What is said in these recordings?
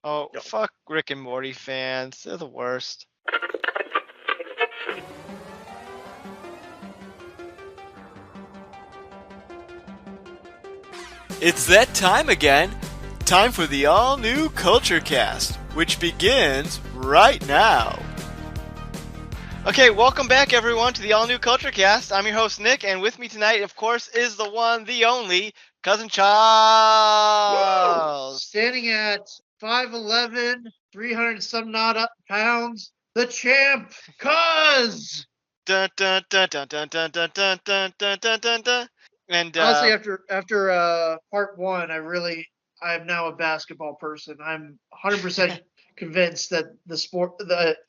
Oh, Yo. fuck Rick and Morty fans. They're the worst. It's that time again. Time for the all-new Culture Cast, which begins right now. Okay, welcome back everyone to the all-new Culture Cast. I'm your host Nick, and with me tonight, of course, is the one, the only, Cousin Charles. Woo! Standing at 5'11", 300 some odd pounds, the champ, Cuz! Dun dun dun dun dun dun dun dun dun dun dun dun dun. And Honestly, after part one, I'm now a basketball person. I'm 100% convinced that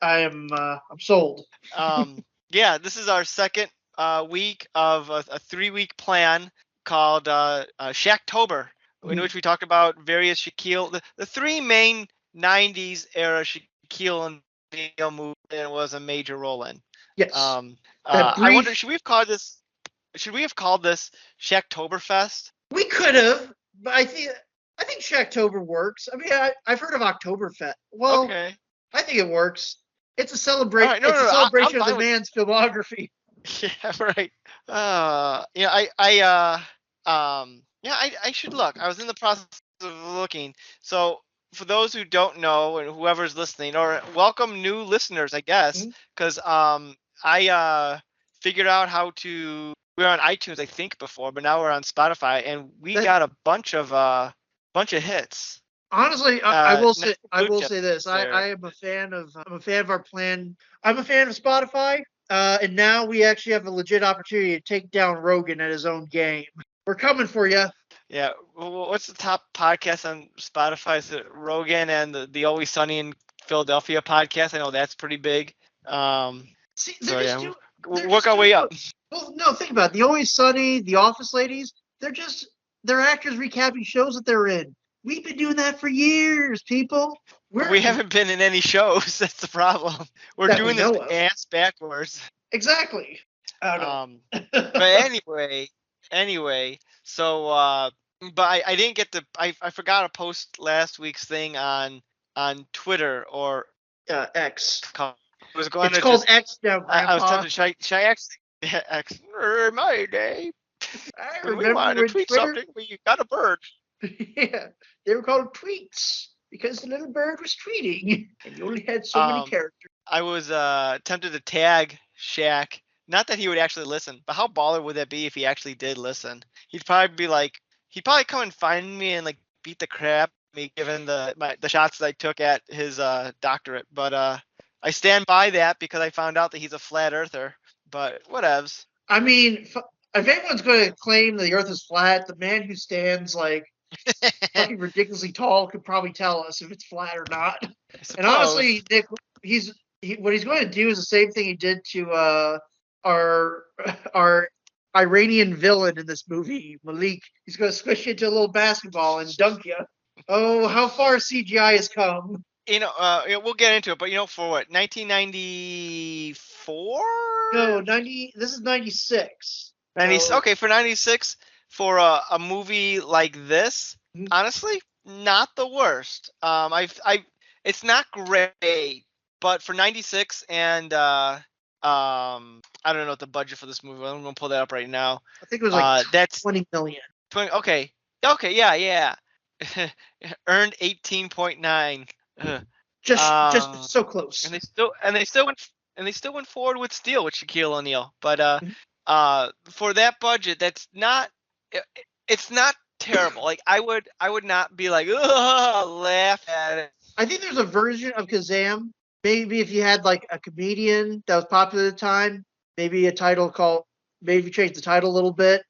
I'm sold. yeah, this is our second week of a 3-week plan called Shaqtober, in which we talk about various Shaquille, the three main '90s era Shaquille O'Neal movies that was a major role in. Yes. I wonder, should we have called this Shaqtoberfest? We could have, but I think Shaqtober works. I mean, I've heard of Oktoberfest. Well, Okay. I think it works. It's a All celebration. right, no, It's a I'm celebration of fine the with. man's filmography. Yeah, right. I should look. I was in the process of looking. So for those who don't know and whoever's listening, or welcome new listeners, I guess, because I figured out how to. We were on iTunes, I think, before, but now we're on Spotify, and we got a bunch of hits. Honestly, I will Not say blue chips this. there. I'm a fan of our plan. I'm a fan of Spotify, and now we actually have a legit opportunity to take down Rogan at his own game. We're coming for you. Yeah, what's the top podcast on Spotify? Is it Rogan and the Always Sunny in Philadelphia podcast? I know that's pretty big. See, We'll work our way up. Well, no, think about it. The Always Sunny, the Office ladies. They're actors recapping shows that they're in. We've been doing that for years, people. We haven't been in any shows. That's the problem. We're doing this ass backwards. Exactly. I don't know. But anyway. So, but I didn't get to. I forgot to post last week's thing on Twitter or X. It's called X now, Grandpa. I was tempted. Should I X? Yeah, X. My day. When we wanted to tweet something, we got a bird. Yeah, they were called tweets because the little bird was tweeting, and you only had so many characters. I was tempted to tag Shaq. Not that he would actually listen, but how baller would that be if he actually did listen? He'd probably come and find me and like beat the crap out of me given the shots that I took at his doctorate. But I stand by that because I found out that he's a flat earther. But whatevs. I mean, if anyone's going to claim the Earth is flat, the man who stands like fucking ridiculously tall could probably tell us if it's flat or not. And honestly, Nick, what he's going to do is the same thing he did to our Iranian villain in this movie, Malik. He's going to squish you into a little basketball and dunk you. Oh, how far CGI has come. We'll get into it, but for what, 1994? No, 90. This is 96. 90. So. Okay, for 96, for a movie like this, honestly, not the worst. It's not great, but for 96 and I don't know what the budget for this movie was. I'm gonna pull that up right now. I think it was like that's 20 million. 20. Okay, yeah. Earned 18.9. Just so close. And they still went forward with Steel with Shaquille O'Neal. But for that budget, it's not terrible. Like I would not be like laugh at it. I think there's a version of Kazaam. Maybe if you had like a comedian that was popular at the time, maybe maybe change the title a little bit.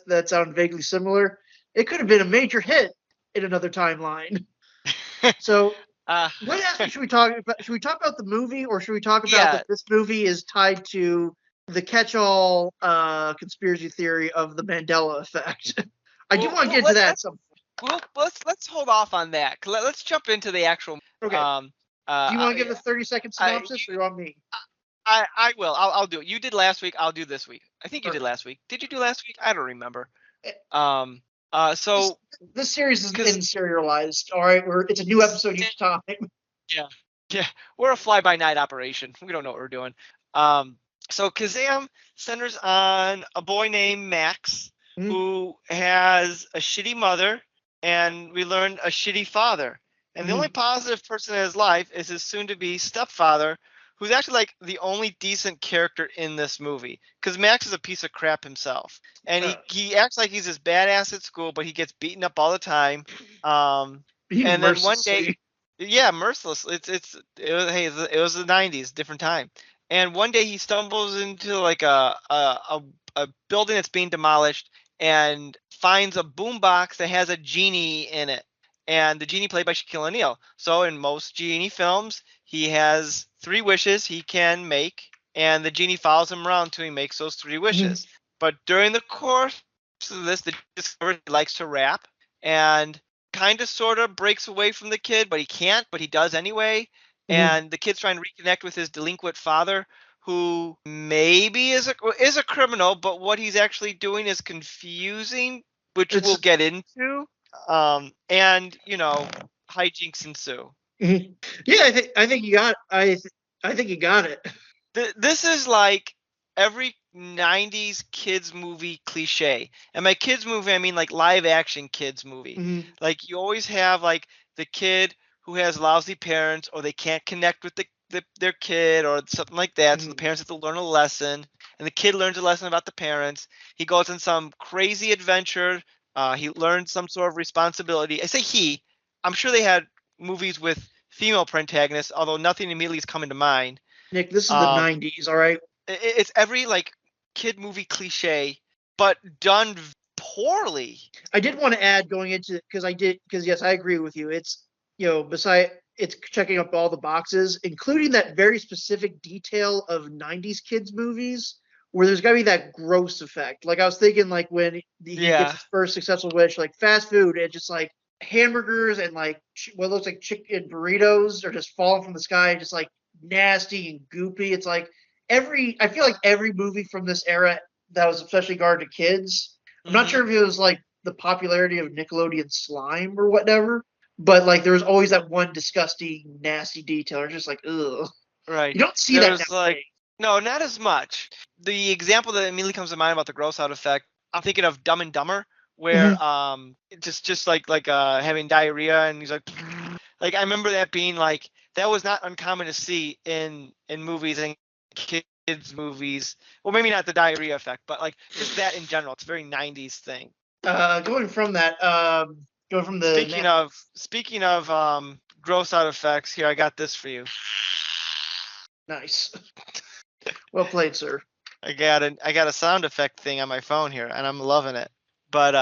That sounded vaguely similar. It could have been a major hit in another timeline. So, what aspect should we talk about? Should we talk about the movie, or should we talk about that this movie is tied to the catch-all conspiracy theory of the Mandela effect? I do want to get to that at some point. Let's hold off on that. Let's jump into the actual. Okay. Do you want to give a 30-second synopsis, or you want me? I will. I'll do it. You did last week. I'll do this week. I think you did last week. Did you do last week? I don't remember. So This series because isn't serialized. All right, it's a new episode each time. yeah, yeah, we're a fly-by-night operation. We don't know what we're doing. Um, so Kazam centers on a boy named Max Mhm, who has a shitty mother, and we learn a shitty father. And the only mhm. positive person in his life is his soon-to-be stepfather, who's actually like the only decent character in this movie. Because Max is a piece of crap himself, and Uh, he acts like he's this badass at school, but he gets beaten up all the time. Um, even and then one day mercilessly. yeah, merciless. It was the '90s, different time. And one day he stumbles into like a building that's being demolished and finds a boombox that has a genie in it. And the genie played by Shaquille O'Neal. So in most genie films, he has three wishes he can make, and the genie follows him around until he makes those three Mhm, wishes. But during the course of this, the discovers he likes to rap, and kind of sort of breaks away from the kid, but he can't, but he does anyway. mhm. And the kid's trying to reconnect with his delinquent father, who maybe is a criminal, but what he's actually doing is confusing, which we'll It's get into. And hijinks ensue. mhm. Yeah. I think you got. I think you got it. This is like every '90s kids movie cliche. And by kids movie, I mean like live action kids movie. Mhm, Like you always have like the kid who has lousy parents, or they can't connect with their kid or something like that. So the mhm. parents have to learn a lesson, and the kid learns a lesson about the parents. He goes on some crazy adventure. He learns some sort of responsibility. I say he. I'm sure they had movies with female protagonists, although nothing immediately is coming to mind. Nick, this is the Um, '90s. All right. it's every like kid movie cliche, but done poorly. I did want to add going into because yes, I agree with you. It's beside it's checking up all the boxes, including that very specific detail of '90s kids movies where there's got to be that gross effect. Like I was thinking, like when he gets Yeah. his first successful wish, like fast food and just like hamburgers and like what looks like chicken burritos are just falling from the sky, just like nasty and goopy. It's like I feel like every movie from this era that was especially guarded to kids. I'm not Hmm. sure if it was like the popularity of Nickelodeon slime or whatever, but like there was always that one disgusting, nasty detail. It's just like, ugh. Right. You don't see that There's like nowadays. no, not as much. The example that immediately comes to mind about the gross out effect, I'm thinking of Dumb and Dumber, Mm-hmm. where just like having diarrhea, and he's like I remember that being like that was not uncommon to see in movies and kids movies. Well, maybe not the diarrhea effect, but like just that in general. It's a very '90s thing. Going from that, going from the Speaking of gross out effects, here I got this for you. nice, well played, sir. I got a sound effect thing on my phone here, and I'm loving it. But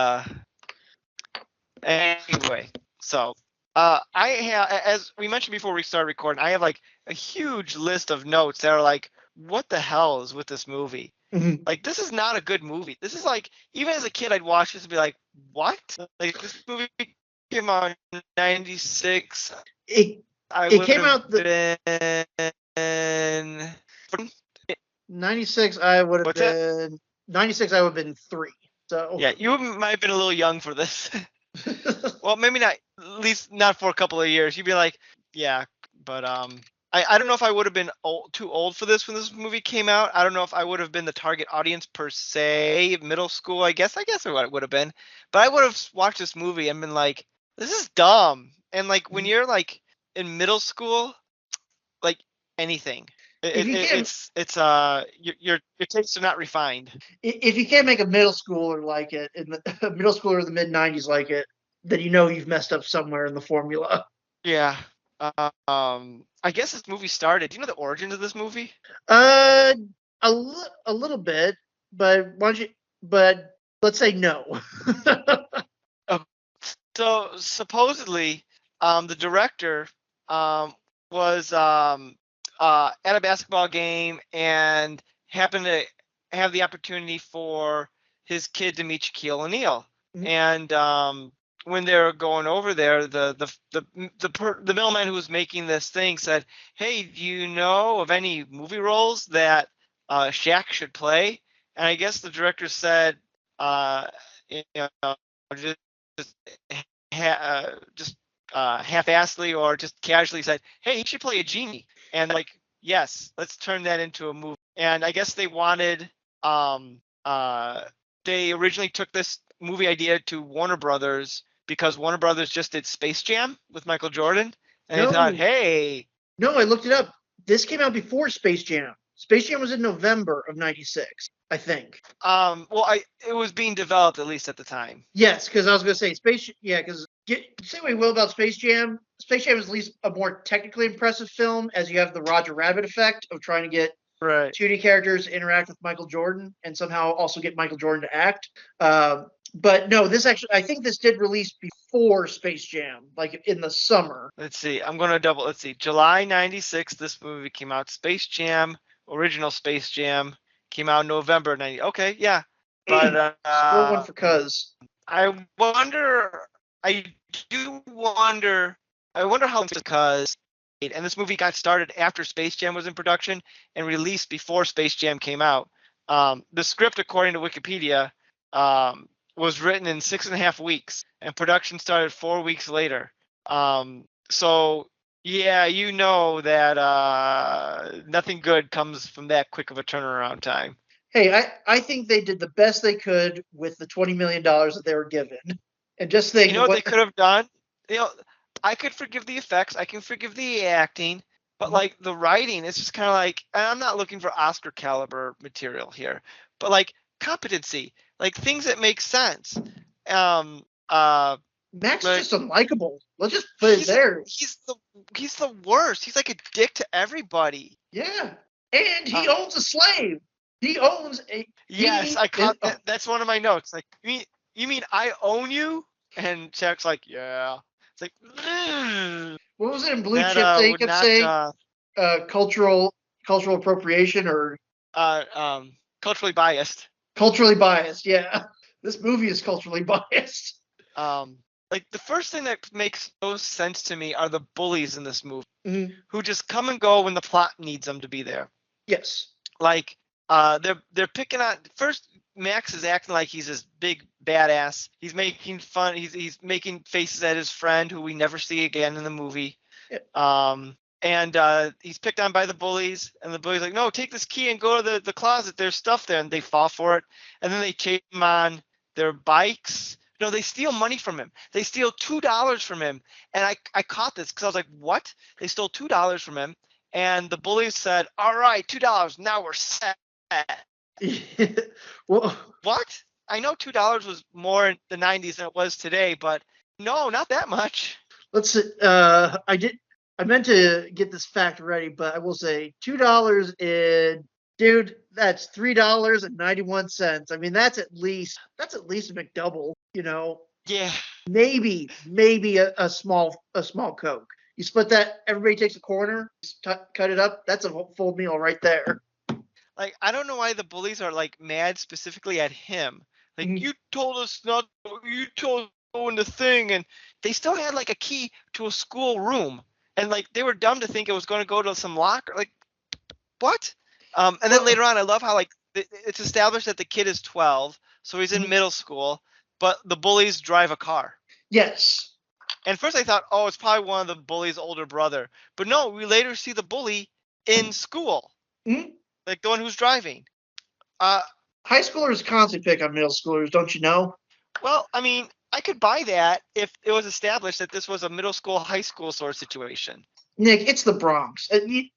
anyway, so I have, as we mentioned before we started recording, I have like a huge list of notes that are like, what the hell is with this movie? Mm-hmm. Like, this is not a good movie. This is like, even as a kid, I'd watch this and be like, what? Like, this movie came out in '96. It I it would came have out the been. '96. I would have What's that? been '96. I would have been 3. So Yeah, you might have been a little young for this. Well, maybe not. At least not for a couple of years. You'd be like, yeah, but I don't know if I would have been too old for this when this movie came out. I don't know if I would have been the target audience per se. Middle school, I guess it would have been. But I would have watched this movie and been like, this is dumb. And like when you're like in middle school, like anything, if you can't your tastes are not refined. if you can't make a middle schooler like it, in the a middle schooler in the mid '90s like it, then you know you've messed up somewhere in the formula. Yeah. I guess this movie started. Do you know the origins of this movie? Uh, a little bit, but why don't you? But let's say no. Oh, so supposedly, the director um, was at a basketball game and happened to have the opportunity for his kid to meet Shaquille O'Neal. And when they were going over there, the middleman who was making this thing said, "Hey, do you know of any movie roles that Shaq should play?" And I guess the director said, uh, you know, just just half-assedly or just casually said, "Hey, you should play a genie," and like, "Yes, let's turn that into a movie." And I guess they wanted, um, uh, they originally took this movie idea to Warner Brothers because Warner Brothers just did Space Jam with Michael Jordan, and they thought, No, "Hey." no, I looked it up. This came out before Space Jam. Space Jam was in November of '96, I think. Well, it was being developed at least at the time. Yes, because I was going to say Space. Yeah, because say what you will about Space Jam. Space Jam is at least a more technically impressive film, as you have the Roger Rabbit effect of trying to get Right. 2D characters interact with Michael Jordan and somehow also get Michael Jordan to act. But no, this actually, I think this did release before Space Jam, like in the summer. Let's see. I'm going to double. Let's see. July 96, this movie came out. Space Jam, original Space Jam, came out November 90. Okay, yeah. But Score one for Cuz. I wonder, I do wonder, I wonder how because, and this movie got started after Space Jam was in production and released before Space Jam came out. The script, according to Wikipedia, was written in 6.5 weeks, and production started 4 weeks later. So yeah, you know that nothing good comes from that quick of a turnaround time. Hey, I think they did the best they could with the $20 million that they were given. And just You think know of what what. they could have done? You know, I could forgive the effects, I can forgive the acting, but like the writing, it's just kind of like, and I'm not looking for Oscar caliber material here, but like competency, like things that make sense. Um, uh, Max like just unlikable. Let's just put it he's there. he's the he's the worst. He's like a dick to everybody. Yeah. And he Uh, owns a slave. He owns a yes, he I is caught that. That's one of my notes. Like, you mean I own you? And Jack's like, yeah. It's like, what was it in Blue that Chips that he would kept not saying? Cultural appropriation or uh culturally biased. culturally biased. Yeah. This movie is culturally biased. Um like the first thing that makes no sense to me are the bullies in this movie Mhm. who just come and go when the plot needs them to be there. Yes. Like they're picking on first. Max is acting like he's this big badass. He's making fun. He's making faces at his friend who we never see again in the movie. Yeah. And he's picked on by the bullies, and the bullies like, no, take this key and go to the closet. There's stuff there, and they fall for it. And then they chase him on their bikes. No, they steal money from him. They steal $2 from him. And I caught this because I was like, what? They stole $2 from him. And the bullies said, all right, $2. Now we're set. Well, What? I know $2 was more in the 90s than it was today, but no, not that much. let's. I meant to get this fact ready, but I will say $2 in. Dude, that's $3.91. I mean, that's at least a McDouble. Yeah. Maybe a small Coke. You split that, everybody takes a corner, cut it up. That's a full meal right there. Like, I don't know why the bullies are like mad specifically at him. Like, Mhm. you told us not, you told us to go in the thing, and they still had like a key to a school room, and like they were dumb to think it was going to go to some locker. Like, what? And then Well, later on, I love how like it's established that the kid is 12, so he's in mhm. middle school, but the bullies drive a car. Yes. And first I thought, oh, it's probably one of the bully's older brother. But no, we later see the bully in school, Mhm. like the one who's driving. Uh, High schoolers constantly pick on middle schoolers, don't you know? well, I mean, I could buy that if it was established that this was a middle school, high school sort of situation. Nick, it's the Bronx.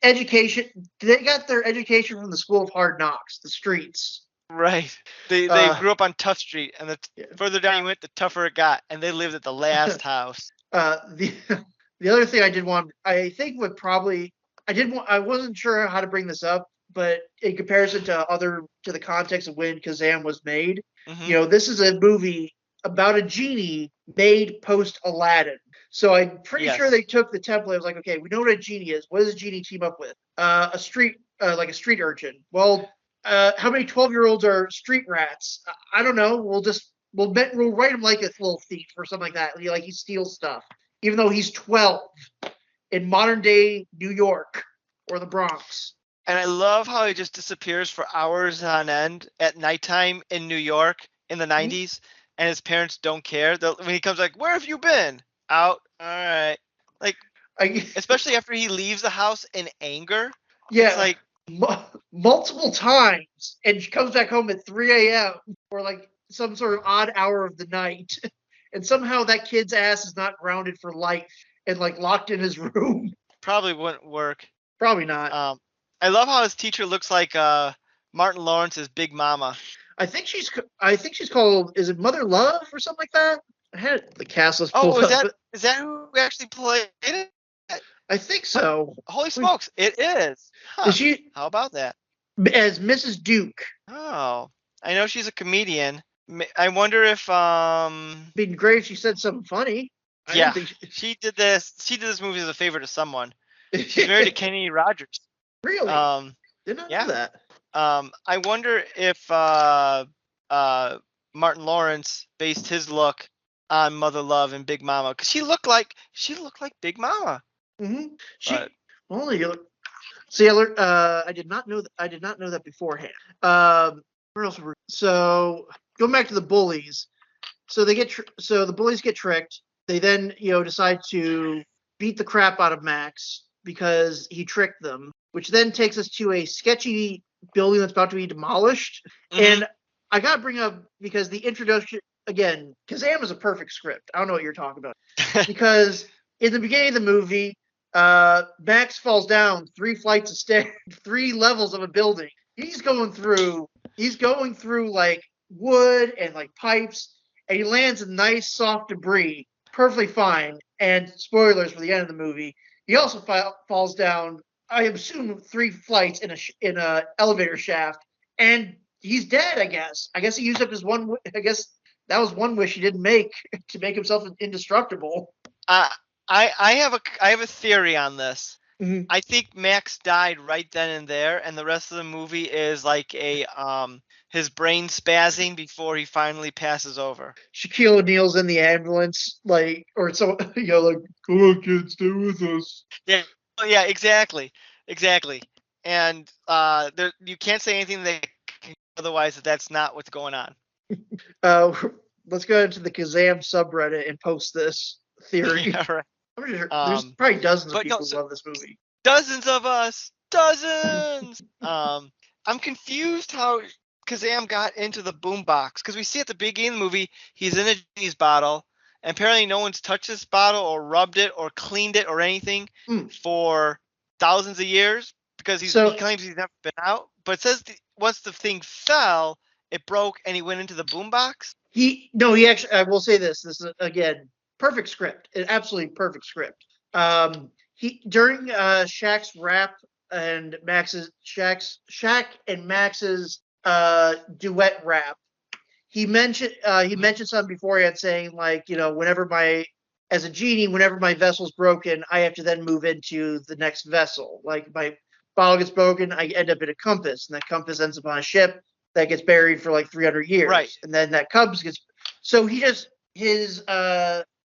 Education, they got their education from the School of Hard Knocks, the streets. Right. They Uh, grew up on Tough Street, and the yeah. further down you went, the tougher it got, and they lived at the last house. The the other thing I did want, I think would probably, I wasn't sure how to bring this up, but in comparison to the context of when Kazam was made, Hmm. this is a movie about a genie made post Aladdin. So I'm pretty sure they Yes. took the template. I was like, okay, we know what a genie is. What does a genie team up with? Like a street urchin. Well, how many 12-year-olds are street rats? I don't know. We'll write him like a little thief or something like that. Like he steals stuff, even though he's 12 in modern day New York or the Bronx. And I love how he just disappears for hours on end at nighttime in New York in the Mhm. 90s. and his parents don't care. When he comes like, "Where have you been?" Out. All right. Like, I, especially after he leaves the house in anger. It's yeah, like, multiple times, and she comes back home at 3 a.m. or like some sort of odd hour of the night, and somehow that kid's ass is not grounded for life and like locked in his room. probably wouldn't work. Probably not. Um, I love how his teacher looks like Martin Lawrence's Big Mama. I think she's called. Is it Mother Love or something like that? I had the cast list Oh, pulled is up. that who actually played it? I think so. Holy smokes, it is. Is Huh. she How about that? as Mrs. Duke? Oh, I know she's a comedian. I wonder if It'd be great if she said something funny. I didn't yeah, think she did this movie as a favor to someone. She's married to she... Kenny Rogers. Really? Um Did not know yeah. that. I wonder if uh Martin Lawrence based his look on Mother Love and Big Mama cuz she looked like Big Mama. Mm-hmm. But She only see. I did not know that. I did not know that beforehand. Where else were so going back to the bullies? So so the bullies get tricked. They then decide to beat the crap out of Max because he tricked them, which then takes us to a sketchy building that's about to be demolished. mhm. And I gotta bring up because the introduction again, Kazam is a perfect script. I don't know what you're talking about because in the beginning of the movie, Max falls down 3 flights of stairs, 3 levels of a building. He's going through like wood and like pipes, and he lands in nice soft debris, perfectly fine. And spoilers for the end of the movie, he also falls down. I assume 3 flights in a elevator shaft, and he's dead. I guess he used up his one. I guess that was one wish he didn't make to make himself indestructible. Uh, I have a theory on this. Mm-hmm. I think Max died right then and there, and the rest of the movie is like a his brain spazzing before he finally passes over. Shaquille O'Neal's in the ambulance, like, or so, like, come on, kids, stay with us. Yeah, oh, yeah, exactly. And there you can't say anything that otherwise that's not what's going on. Uh, let's go into the Kazam subreddit and post this theory. Yeah, right. I'm sure there's Um, probably dozens of but no, people who so love this movie. dozens of us, dozens. I'm confused how Kazam got into the boombox because we see at the beginning of the movie he's in a genie's bottle, and apparently no one's touched this bottle or rubbed it or cleaned it or anything for thousands of years because he So claims he's never been out. But it says once the thing fell, it broke and he went into the boombox. he actually, I will say this. This is again perfect script, an absolutely perfect script. He during Shaq's rap and Shaq and Max's duet rap, he Mhm. mentioned something beforehand saying like, whenever my as a genie, whenever my vessel's broken, I have to then move into the next vessel. Like my bottle gets broken, I end up in a compass, and that compass ends up on a ship that gets buried for like 300 Right. years, and then that compass gets. So he just his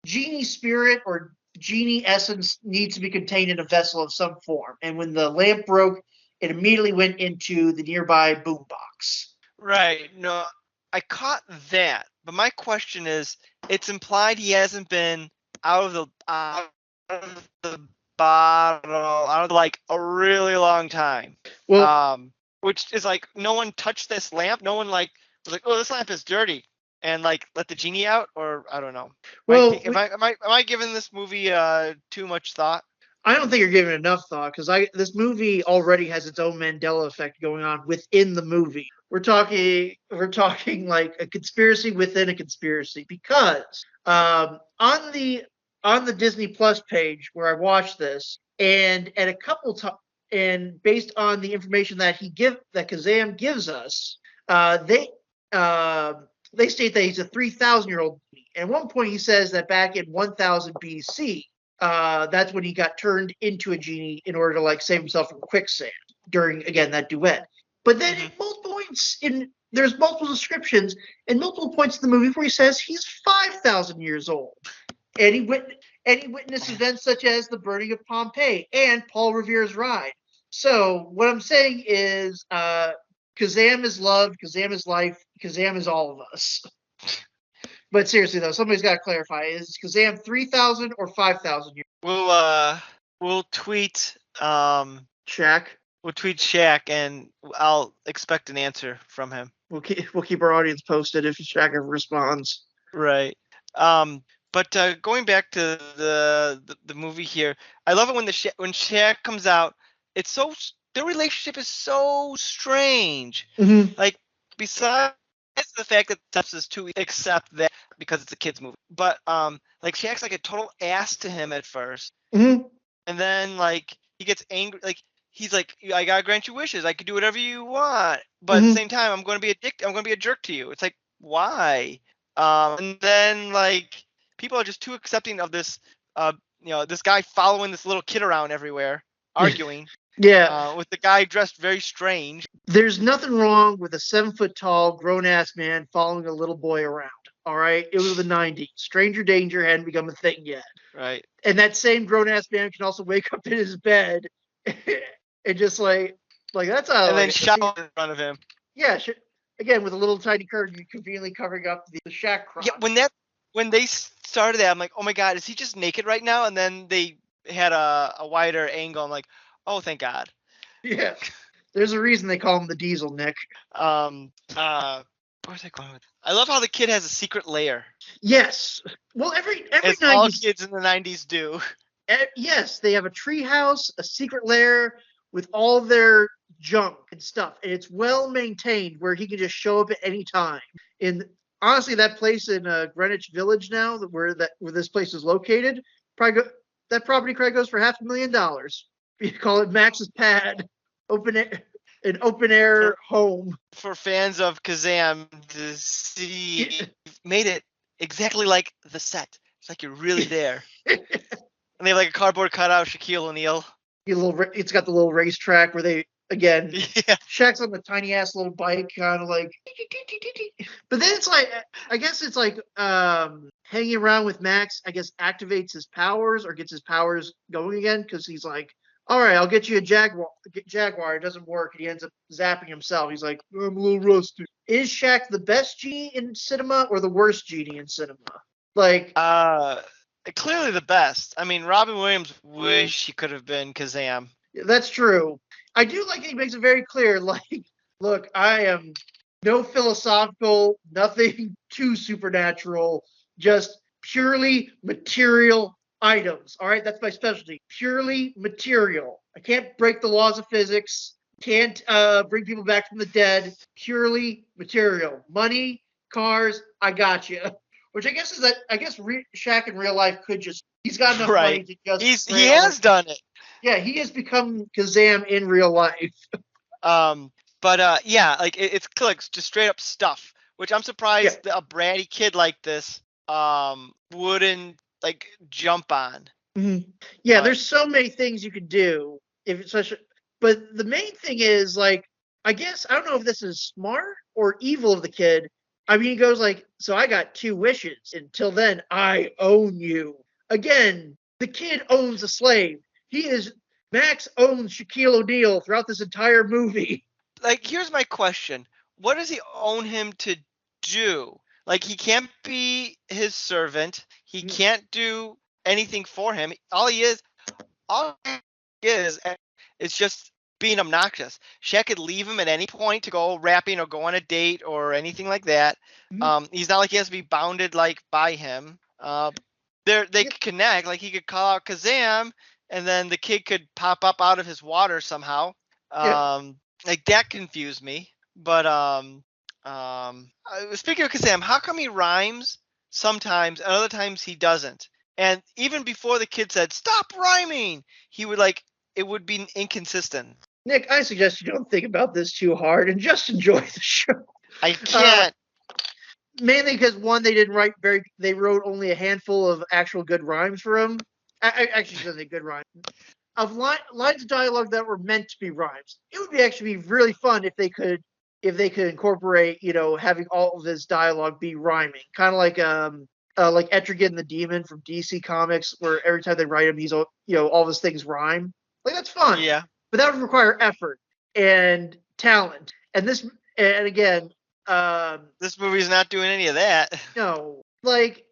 genie spirit or genie essence needs to be contained in a vessel of some form. And when the lamp broke, it immediately went into the nearby boombox. Right. No, I caught that, but my question is, it's implied he hasn't been out of the bottle out of like a really long time. Well, Um, which is like no one touched this lamp. No one like was like, oh, this lamp is dirty, and like let the genie out, or I don't know. Am I well, think am I giving this movie too much thought? I don't think you're giving enough thought because I this movie already has its own Mandela effect going on within the movie. We're talking like a conspiracy within a conspiracy because on the Disney Plus page where I watched this and at a couple times and based on the information that Kazam gives us, uh, they state that he's a 3,000-year-old. At one point, he says that back in 1000 BC, that's when he got turned into a genie in order to like save himself from quicksand during again that duet. But then Hmm. at multiple points in there's multiple descriptions and multiple points in the movie where he says he's 5,000 years old, and he witnessed events such as the burning of Pompeii and Paul Revere's ride. So what I'm saying is, Kazam is love, Kazam is life, Kazam is all of us. But seriously though, somebody's got to clarify: is Kazam 3,000 or 5,000 years? We'll tweet Shaq. we'll tweet Shaq, and I'll expect an answer from him. We'll keep our audience posted if Shaq ever responds. Right. Um, but going back to the movie here, I love it when when Shaq comes out. It's their relationship is so strange. Mm-hmm. Like, besides the fact that Steps is too accept that because it's a kids movie, but like Shaq's like a total ass to him at first, Mm-hmm. and then like he gets angry. Like, he's like, I gotta grant you wishes. I could do whatever you want, but at the Mm-hmm. same time, I'm going to be a dick. I'm going to be a jerk to you. It's like, why? And then like people are just too accepting of this. This guy following this little kid around everywhere, arguing. Yeah. With the guy dressed very strange. There's nothing wrong with a 7 foot tall, grown ass man following a little boy around. All right. It was the 90s. Stranger danger hadn't become a thing yet. Right. And that same grown ass man can also wake up in his bed and just like that's how And then like shout in front of him. yeah. Again, with a little tiny curtain conveniently covering up the shack crotch. Yeah, when they started that, I'm like, oh my god, is he just naked right now? And then they had a wider angle. I'm like, oh, thank God. Yeah. There's a reason they call him the Diesel, Nick. Where's I going with? I love how the kid has a secret lair. Yes. Well, every As 90s all kids in the 90s do. Yes, they have a tree house, a secret lair with all their junk and stuff, and it's well maintained where he can just show up at any time. And honestly, that place in Greenwich Village now, where this place is located, that property probably goes for $500,000. You call it Max's Pad, an open air home for fans of Kazam to see made it exactly like the set. It's like you're really there. And they have like a cardboard cutout of Shaquille O'Neal. It's got the little racetrack where they again yeah. Shaq's on the tiny ass little bike, kind of like. But then it's like I guess it's like hanging around with Max. I guess activates his powers or gets his powers going again because he's like, all right, I'll get you a Jaguar. Jaguar. It doesn't work, and he ends up zapping himself. He's like, I'm a little rusty. Is Shaq the best genie in cinema or the worst genie in cinema? Like, clearly the best. I mean, Robin Williams wish he could have been Kazam. That's true. I do like he makes it very clear, like, look, I am no philosophical, nothing too supernatural, just purely material items. All right, that's my specialty. Purely material. I can't break the laws of physics, can't bring people back from the dead. Purely material. Money, cars, I got you. Which I guess is that Shaq in real life could just he's got enough money to just he has done it. Yeah, he has become Kazam in real life. Yeah, like it's just straight up stuff, which I'm surprised a bratty kid like this wouldn't like jump on. Mm-hmm. Yeah, there's so many things you could do if it's such a, but the main thing is like I guess I don't know if this is smart or evil of the kid. I mean, he goes like, so I got 2 wishes. Until then, I own you. Again, the kid owns a slave. Max owns Shaquille O'Neal throughout this entire movie. Like, here's my question. What does he own him to do? Like, he can't be his servant. He can't do anything for him. All he is just being obnoxious. Shaq could leave him at any point to go rapping or go on a date or anything like that. He's not like he has to be bounded like by him. They could connect. Like, he could call out Kazam, and then the kid could pop up out of his water somehow. Like, that confused me. But speaking of Kazam, how come he rhymes sometimes and other times he doesn't? And even before the kid said stop rhyming, he would it would be inconsistent. Nick, I suggest you don't think about this too hard and just enjoy the show. I can't. Mainly because one, they wrote only a handful of actual good rhymes for him. I actually said they good rhymes. Of lines of dialogue that were meant to be rhymes. It would actually be really fun if they could incorporate, having all of this dialogue be rhyming. Kind of like Etrigan the Demon from DC Comics, where every time they write him, he's all of his things rhyme. Like, that's fun. Yeah. But that would require effort and talent. And again, this movie's not doing any of that. No. like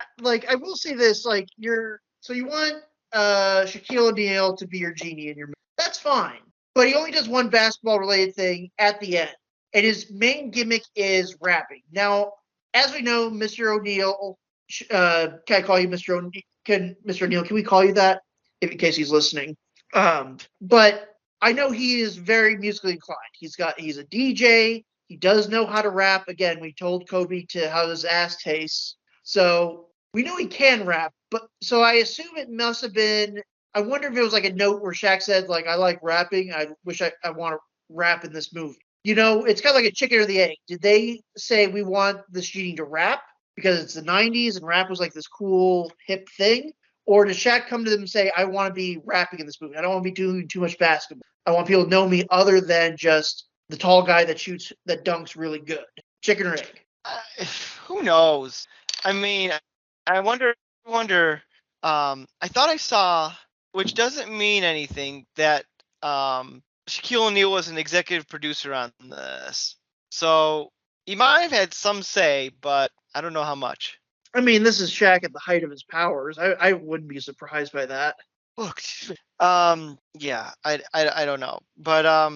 I will say this, like you want Shaquille O'Neal to be your genie in your movie. That's fine. But he only does one basketball related thing at the end. And his main gimmick is rapping. Now, as we know, Mr. O'Neal, can I call you Mr. O'Neal? Mr. O'Neal, can we call you that? In case he's listening. But I know he is very musically inclined. He's a DJ. He does know how to rap. Again, we told Kobe to how his ass tastes. So we know he can rap, but so I assume it must have been. I wonder if it was like a note where Shaq said, like, I like rapping. I wish I want to rap in this movie. It's kind of like a chicken or the egg. Did they say we want this genie to rap because it's the 90s and rap was like this cool, hip thing? Or did Shaq come to them and say, I want to be rapping in this movie? I don't want to be doing too much basketball. I want people to know me other than just the tall guy that dunks really good. Chicken or egg? Who knows? I mean, I wonder. I thought I saw, which doesn't mean anything, that Shaquille O'Neal was an executive producer on this. So he might have had some say, but I don't know how much. I mean, this is Shaq at the height of his powers. I wouldn't be surprised by that. Look, yeah, I don't know, but I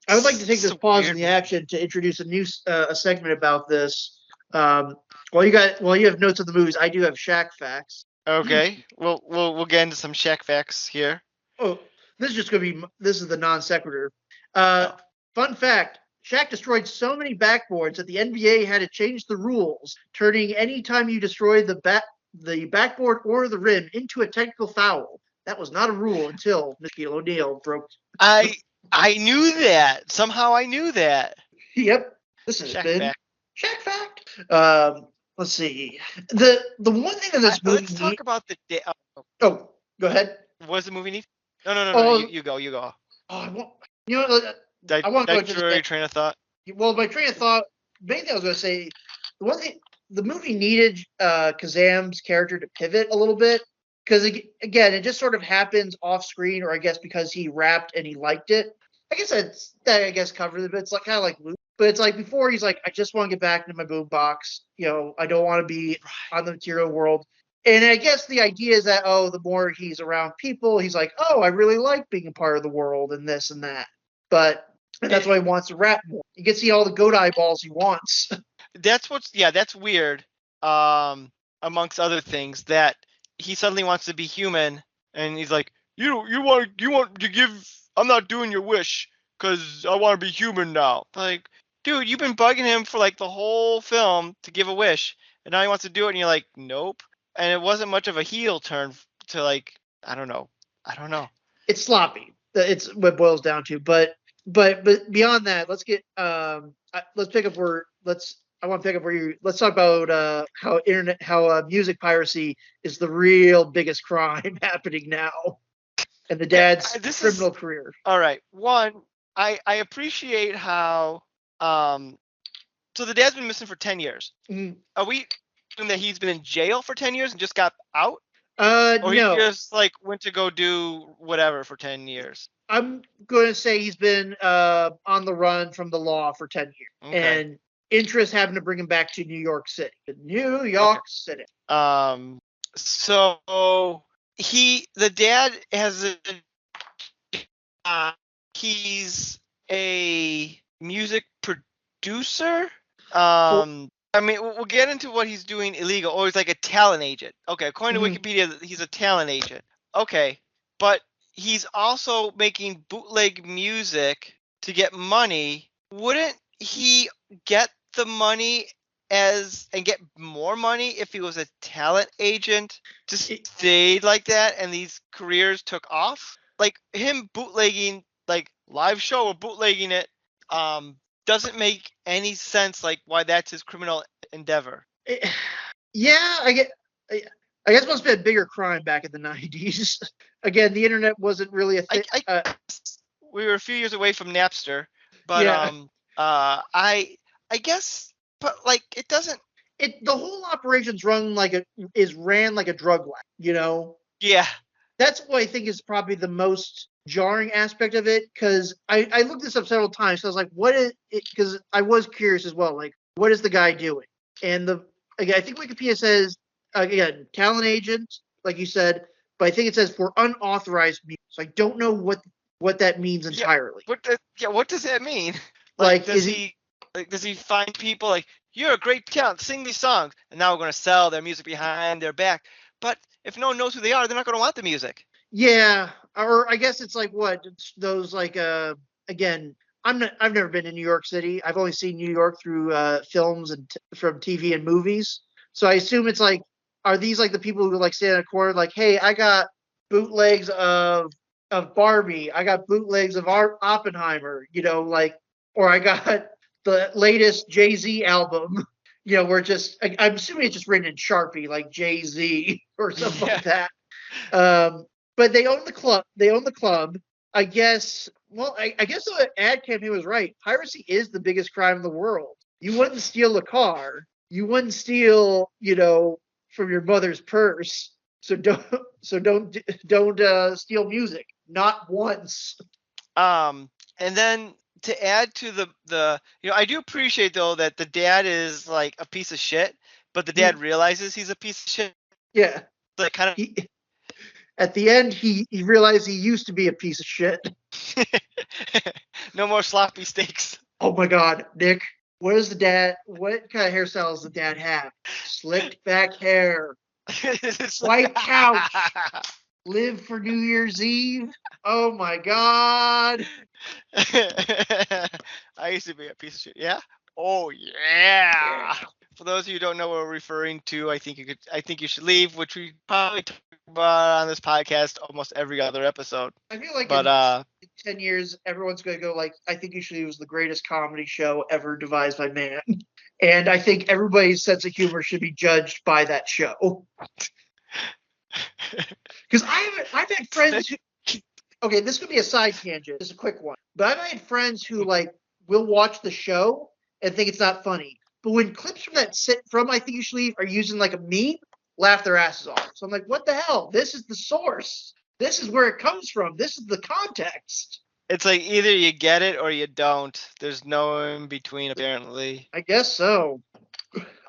would like to take this so pause in weird. the action to introduce a segment about this. While you have notes of the movies, I do have Shaq facts. Okay, we'll get into some Shaq facts here. Oh, this is the non sequitur. Oh. Fun fact: Shaq destroyed so many backboards that the NBA had to change the rules, turning any time you destroy the backboard or the rim into a technical foul. That was not a rule until Shaquille O'Neal broke. I knew that. Somehow I knew that. Yep, this has Shaq been fact. Shaq fact. Let's see. The one thing that this movie Let's talk about the. Oh, go ahead. What does the movie need? No. Oh, You go. You go. I want. You know, Did I want to I go into destroy your train of thought? Well, my train of thought. Main thing I was going to say, the one thing the movie needed Kazaam's character to pivot a little bit because again, it just sort of happens off screen, or I guess because he rapped and he liked it. I guess that I guess covered it. But it's like kind of like Luke. But it's like before he's like, I just want to get back into my boombox. I don't want to be on the material world. And I guess the idea is that the more he's around people, he's like, I really like being a part of the world and this and that. And that's why he wants to rap more. You can see all the goat eyeballs he wants. That's weird. Amongst other things, that he suddenly wants to be human, and he's like, you want to give. I'm not doing your wish because I want to be human now. Like, dude, you've been bugging him for like the whole film to give a wish, and now he wants to do it, and you're like, nope. And it wasn't much of a heel turn to like, I don't know. It's sloppy. It's what it boils down to. But beyond that, let's get let's pick up where I want to pick up where you. Let's talk about how music piracy is the real biggest crime happening now, and the dad's criminal career. All right, one, I appreciate how so the dad's been missing for 10 years. Mm. Are we assuming that he's been in jail for 10 years and just got out? Or no. He just like went to go do whatever for 10 years. I'm going to say he's been on the run from the law for 10 years. Okay. And interest having to bring him back to New York City. City. So the dad has he's a music producer. I mean, we'll get into what he's doing illegal. Or he's like a talent agent. Okay, according to Wikipedia, he's a talent agent. Okay, but he's also making bootleg music to get money. Wouldn't he get the money and get more money if he was a talent agent? Just stayed like that and these careers took off? Like him bootlegging, like live show or bootlegging it, doesn't make any sense, like why that's his criminal endeavor. Yeah, I guess it must have been a bigger crime back in the 90s. Again, the internet wasn't really a thing. We were a few years away from Napster, but yeah. I guess, but like it doesn't. The whole operation's ran like a drug lab, Yeah. That's what I think is probably the most jarring aspect of it, because I looked this up several times. So I was like, what is it? Because I was curious as well, like, what is the guy doing? And again, I think Wikipedia says again talent agent, like you said, but I think it says for unauthorized music. So I don't know what that means Yeah. entirely. What does that mean? Like, Like, is it? does he find people like, you're a great talent, sing these songs, and now we're going to sell their music behind their back? But if no one knows who they are, they're not going to want the music. Yeah, or I guess it's like what it's those like again. I've never been in New York City. I've only seen New York through films and from TV and movies. So I assume it's like, are these like the people who like stand in a corner like, hey, I got bootlegs of Barbie, I got bootlegs of Oppenheimer, like, or I got the latest Jay Z album. We're just I'm assuming it's just written in Sharpie like Jay Z or something Yeah. like that. Um, but they own the club. They own the club. I guess. Well, I guess the ad campaign was right. Piracy is the biggest crime in the world. You wouldn't steal a car. You wouldn't steal, from your mother's purse. So don't. So don't steal music. Not once. Um, and then to add to I do appreciate though that the dad is like a piece of shit, but the dad realizes he's a piece of shit. Yeah. Like, kind He, at the end, he realized he used to be a piece of shit. of no more sloppy steaks. Oh my God, Nick, what is the dad? What kind of hairstyle does the dad have? Slicked back hair, white couch, live for New Year's Eve. Oh my God. I used to be a piece of shit. Yeah. Oh yeah. Yeah. For those of you who don't know what we're referring to, I think you should leave, which we probably talk about on this podcast almost every other episode. I feel like But in 10 years, everyone's going to go like, I think usually it was the greatest comedy show ever devised by man. And I think everybody's sense of humor should be judged by that show. Because I've had friends who, okay, this could be a side tangent. This is a quick one. But I've had friends who like will watch the show and think it's not funny. But when clips from from I Think You Should Leave are using like a meme, laugh their asses off. So I'm like, what the hell? This is the source. This is where it comes from. This is the context. it's like either you get it or you don't. There's no in between, apparently. I guess so.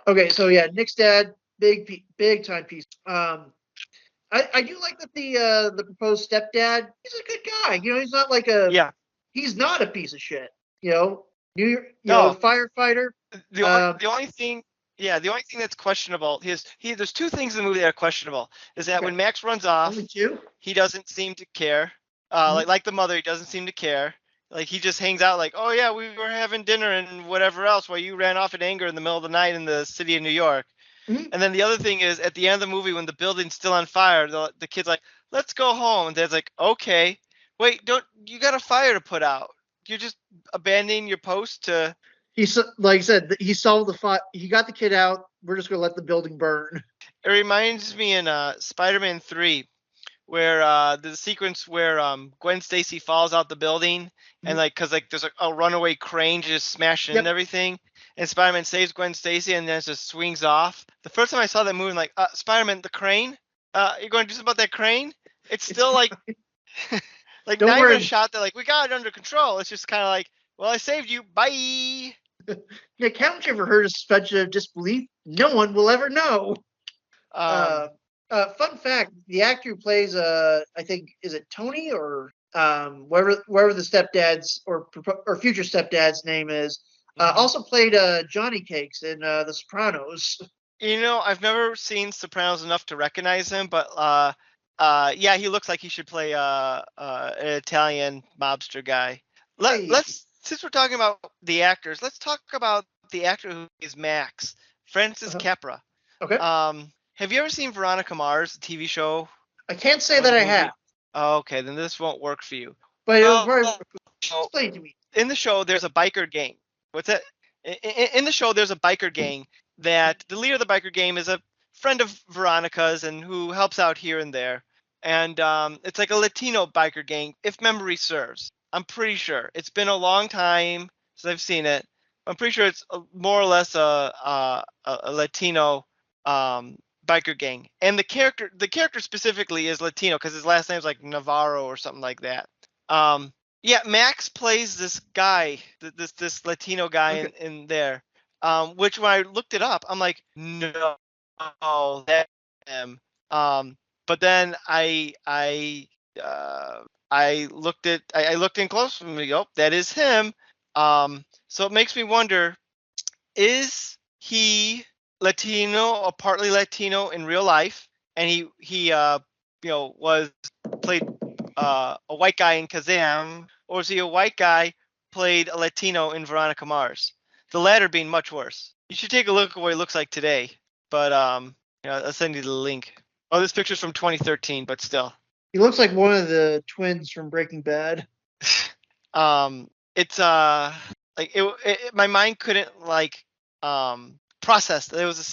Okay, so yeah, Nick's dad, big time piece. I do like that the proposed stepdad. He's a good guy. He's not like Yeah. he's not a piece of shit. New York, No. firefighter. The only thing, yeah, the only thing that's questionable is there's two things in the movie that are questionable. Is that Okay. when Max runs off, Only two. he doesn't seem to care. Like the mother, he doesn't seem to care. Like, he just hangs out like, oh yeah, we were having dinner and whatever else while you ran off in anger in the middle of the night in the city of New York. Mhm. And then the other thing is, at the end of the movie, when the building's still on fire, the kid's like, let's go home. And Dad's like, okay, wait, you got a fire to put out. You're just abandoning your post to. Like I said, he solved the fire. He got the kid out. We're just gonna let the building burn. It reminds me in Spider-Man 3, where the sequence where Gwen Stacy falls out the building, and like, cause like there's a runaway crane just smashing into everything, and Spider-Man saves Gwen Stacy and then it just swings off. The first time I saw that movie, I'm like, Spider-Man, the crane? You're going to do something about that crane? It's still like, like, Don't not worry. even a shot that like, we got it under control. It's just kind of like, well, I saved you. Bye. Nick, haven't you ever heard of suspension of disbelief? No one will ever know. Fun fact: the actor who plays, I think, is it Tony or wherever the stepdad's or future stepdad's name is, also played Johnny Cakes in The Sopranos. I've never seen Sopranos enough to recognize him, but yeah, he looks like he should play an Italian mobster guy. Let's since we're talking about the actors, let's talk about the actor who is Max, Francis Capra. Okay. Have you ever seen Veronica Mars, the TV show? I can't say that I have. Oh, okay, then this won't work for you. But explain to me. In the show, there's a biker gang. What's that? In the show, there's a biker gang that the leader of the biker gang is a friend of Veronica's and who helps out here and there. And it's like a Latino biker gang, if memory serves. I'm pretty sure. It's been a long time since I've seen it. I'm pretty sure it's more or less a Latino biker gang. And the character specifically is Latino because his last name's like Navarro or something like that. Yeah, Max plays this guy, this Latino guy in there. Which when I looked it up, I'm like, no, that's him. But then I looked I looked in close and we go, that is him. So it makes me wonder, is he Latino or partly Latino in real life? And he was played a white guy in Kazam, or is he a white guy played a Latino in Veronica Mars? The latter being much worse. You should take a look at what he looks like today. But I'll send you the link. Oh, this picture's from 2013, but still. He looks like one of the twins from Breaking Bad. It's like my mind couldn't like process that it was the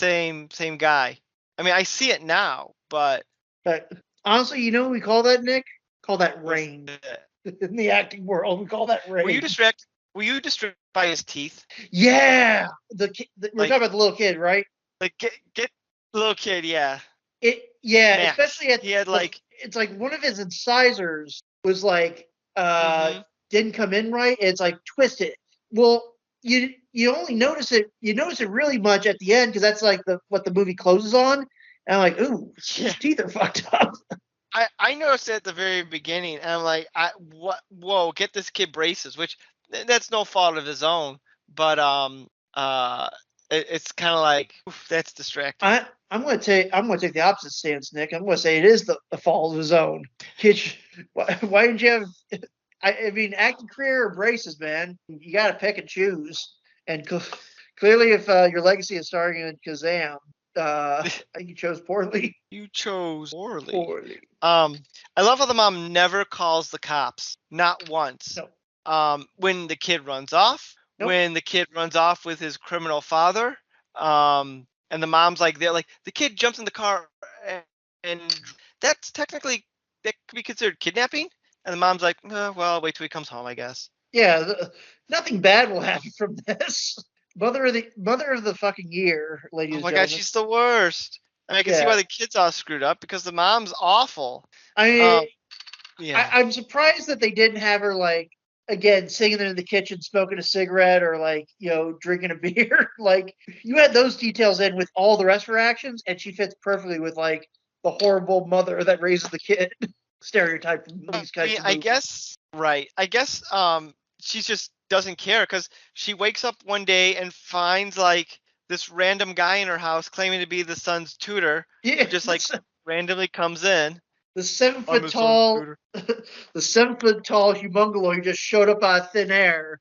same guy. I mean, I see it now, but But honestly, you know what we call that, Nick? Call that what's rain. it? In the acting world, we call that Were you rain. distracted? Were you distracted by his teeth? Yeah, we're talking Like about the little kid, right? get little kid, yeah, Yeah, Max. especially at He had the like it's like one of his incisors was like mm-hmm. didn't come in right. It's like twisted. Well, you only notice it, you notice it really much at the end because that's like the what the movie closes on. And I'm like, ooh, Yeah. his teeth are fucked up. I noticed it at the very beginning, and I'm like, what? Whoa, get this kid braces, which that's no fault of his own, but uh, it's kind of like oof, that's distracting. I'm gonna take the opposite stance, Nick. I'm gonna say it is the fault of his own. Kid, why didn't you have? I mean, acting career or braces, man. You got to pick and choose. And clearly, if your legacy is starring in Kazam, I think you chose poorly. You chose poorly. Poorly. Um, I love how the mom never calls the cops, not once. No. When the kid runs off, Nope. when the kid runs off with his criminal father, and the mom's like, they're like, the kid jumps in the car, and that's technically that could be considered kidnapping. And the mom's like, well, wait till he comes home, I guess. Yeah. Nothing bad will happen from this. Mother of the fucking year, ladies Oh and my god, gentlemen. she's the worst. I mean, I can see Yeah. why the kid's all screwed up because the mom's awful. I mean, Um, yeah. I'm surprised that they didn't have her like again sitting there in the kitchen smoking a cigarette or like drinking a beer. Like you had those details in with all the rest of her actions, and she fits perfectly with like the horrible mother that raises the kid stereotype from I these kinds mean, of I movies. guess right. I guess she just doesn't care because she wakes up one day and finds like this random guy in her house claiming to be the son's tutor, who Yeah, just like randomly comes in. the seven I'm foot his son's tall, tutor. the 7 foot tall humongous just showed up out of thin air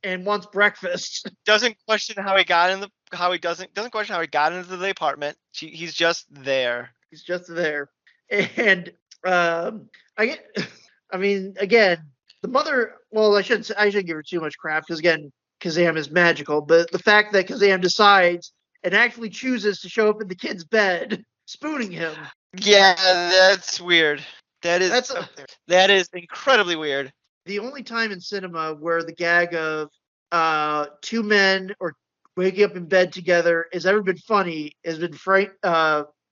and wants breakfast. Doesn't question how he got in the how he doesn't question how he got into the apartment. He's just there. He's just there, and I get. I mean, again, the mother. Well, I shouldn't give her too much crap because again, Kazam is magical. But the fact that Kazam decides and actually chooses to show up in the kid's bed, spooning him. Yeah, that's weird. That's a, That is incredibly weird. the only time in cinema where the gag of two men or waking up in bed together has ever been funny has been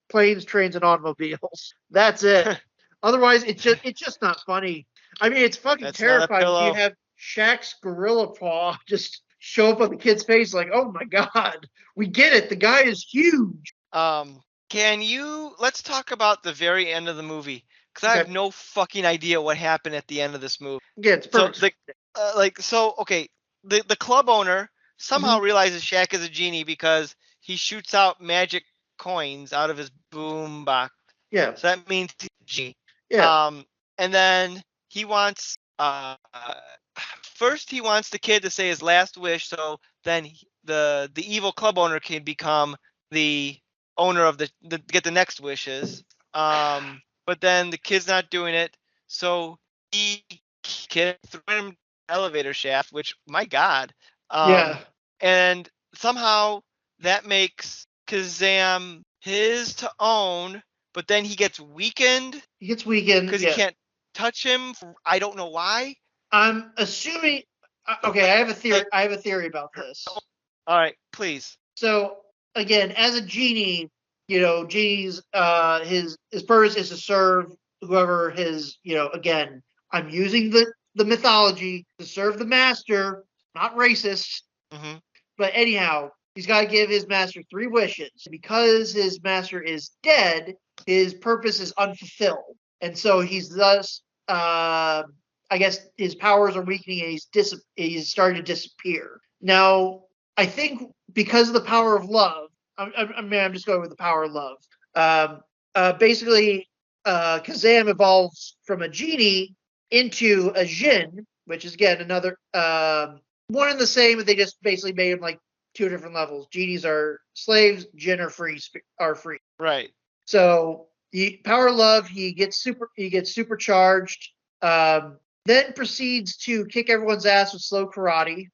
planes, trains, and automobiles. That's it. Otherwise, it's just not funny. I mean, it's fucking That's not a terrifying when you pillow. have Shaq's gorilla paw just show up on the kid's face like, oh my god, we get it. The guy is huge. Um, can you let's talk about the very end of the movie because I Okay, have no fucking idea what happened at the end of this movie. yeah, it's So perfect. the okay, the club owner somehow Mm-hmm. realizes Shaq is a genie because he shoots out magic coins out of his boom box. Yeah, So that means he's a genie. yeah, Um, and then he wants first he wants the kid to say his last wish, so then the evil club owner can become the owner of the get the next wishes. But then the kid's not doing it, so he kid threw him elevator shaft, which my God. yeah. And somehow that makes Kazam his to own, but then he gets weakened He gets weakened. because he Yeah, can't touch him. I don't know why. I'm assuming. Okay, I have a theory. Like, I have a theory about this. all right, please. So again, as a genie, genie's his purpose is to serve whoever his again. I'm using the mythology to serve the master, not racist, Mm-hmm. But anyhow, he's got to give his master 3 wishes. Because his master is dead, his purpose is unfulfilled, and so he's thus. I guess his powers are weakening and he's starting to disappear. Now, I think because of the power of love, I'm just going with the power of love. Basically, Kazam evolves from a genie into a Jinn, which is again another one and the same, but they just basically made them like 2 different levels. Genies are slaves, Jinn are free. Right. So power of love, he gets supercharged. Then proceeds to kick everyone's ass with slow karate.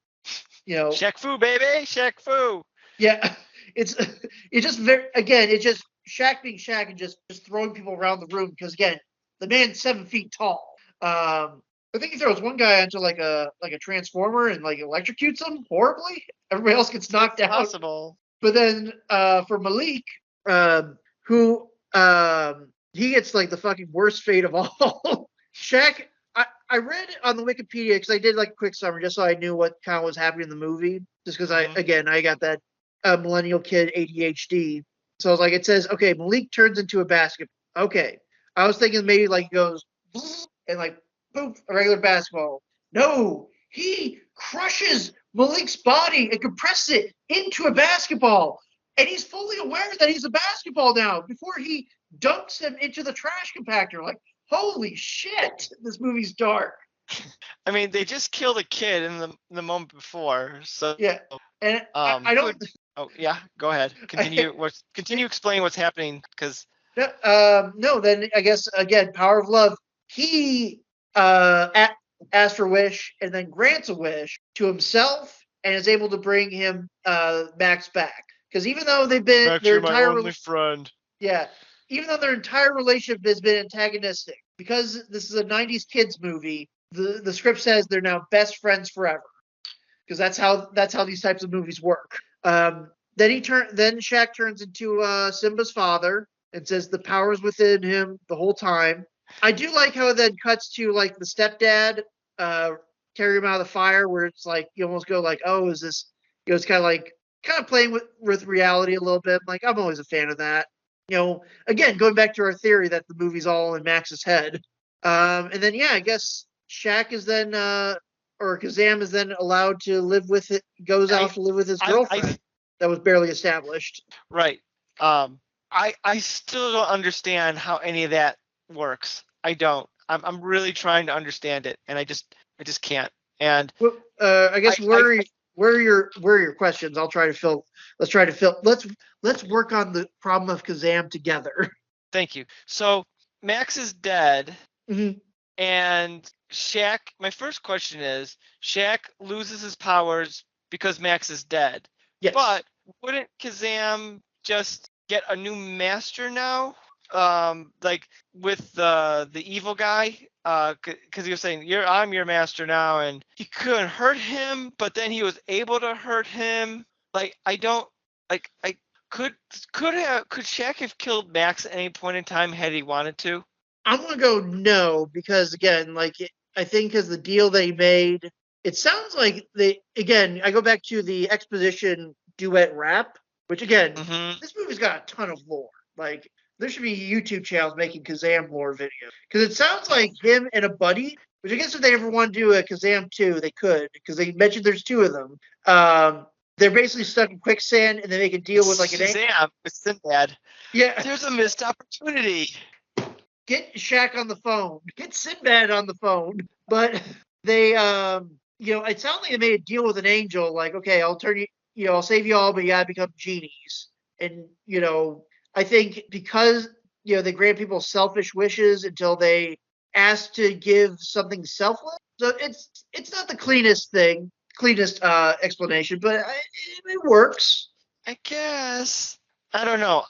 Shaq Fu, baby, Shaq Fu. Yeah, it's just it's just Shaq being Shaq and just throwing people around the room because again, the man's 7 feet tall. I think he throws one guy onto like a transformer and like electrocutes him horribly. Everybody else gets knocked out. Possible. But then for Malik, who he gets like the fucking worst fate of all. Shaq, I read on the Wikipedia because I did like a quick summary just so I knew what kind of was happening in the movie. Just because I got that millennial kid ADHD. So I was like, it says, okay, Malik turns into a basketball. Okay. I was thinking maybe like goes and like poof, a regular basketball. No, he crushes Malik's body and compresses it into a basketball. And he's fully aware that he's a basketball now before he dunks him into the trash compactor. Like, holy shit, this movie's dark. I mean, they just killed a kid in the moment before, so yeah. And I don't. Oh yeah, go ahead. Continue. Continue explaining what's happening because. No, then I guess again, power of love. He asks for a wish and then grants a wish to himself and is able to bring him Max back. Because even though they've been Max, you're my only friend. Yeah, even though their entire relationship has been antagonistic, because this is a '90s kids movie, the script says they're now best friends forever. Because that's how these types of movies work. Then Shaq turns into Simba's father and says the power's within him the whole time. I do like how it then cuts to like the stepdad carry him out of the fire, where it's like you almost go like, oh, is this? It's kind of playing with reality a little bit. Like I'm always a fan of that. Again, going back to our theory that the movie's all in Max's head. And then I guess Shaq is then or Kazaam is then allowed to live with it. Goes out to live with his girlfriend that was barely established. Right. I still don't understand how any of that works. I don't. I'm really trying to understand it, and I just can't. And I guess where are your questions? I'll try to fill. Let's try to fill. Let's work on the problem of Kazaam together. Thank you. So Max is dead, mm-hmm. And Shaq. My first question is: Shaq loses his powers because Max is dead. Yes. But wouldn't Kazaam just get a new master now? Like with the evil guy, because he was saying, I'm your master now, and he couldn't hurt him, but then he was able to hurt him. Like could Shaq have killed Max at any point in time had he wanted to? I'm gonna go no, because again, I think because the deal they made, it sounds like I go back to the exposition duet rap, which again, this movie's got a ton of lore. Like there should be YouTube channels making Kazaam lore videos because it sounds like him and a buddy. Which I guess if they ever want to do a Kazaam 2, they could because they mentioned there's 2 of them. They're basically stuck in quicksand and they make a deal with like an Kazaam with Sinbad. Yeah, there's a missed opportunity. Get Shaq on the phone. Get Sinbad on the phone. But they, it sounds like they made a deal with an angel. Like, okay, I'll turn you, I'll save you all, but you gotta become genies. And I think because they grant people selfish wishes until they ask to give something selfless. So it's not the cleanest explanation, but it works. I guess. I don't know.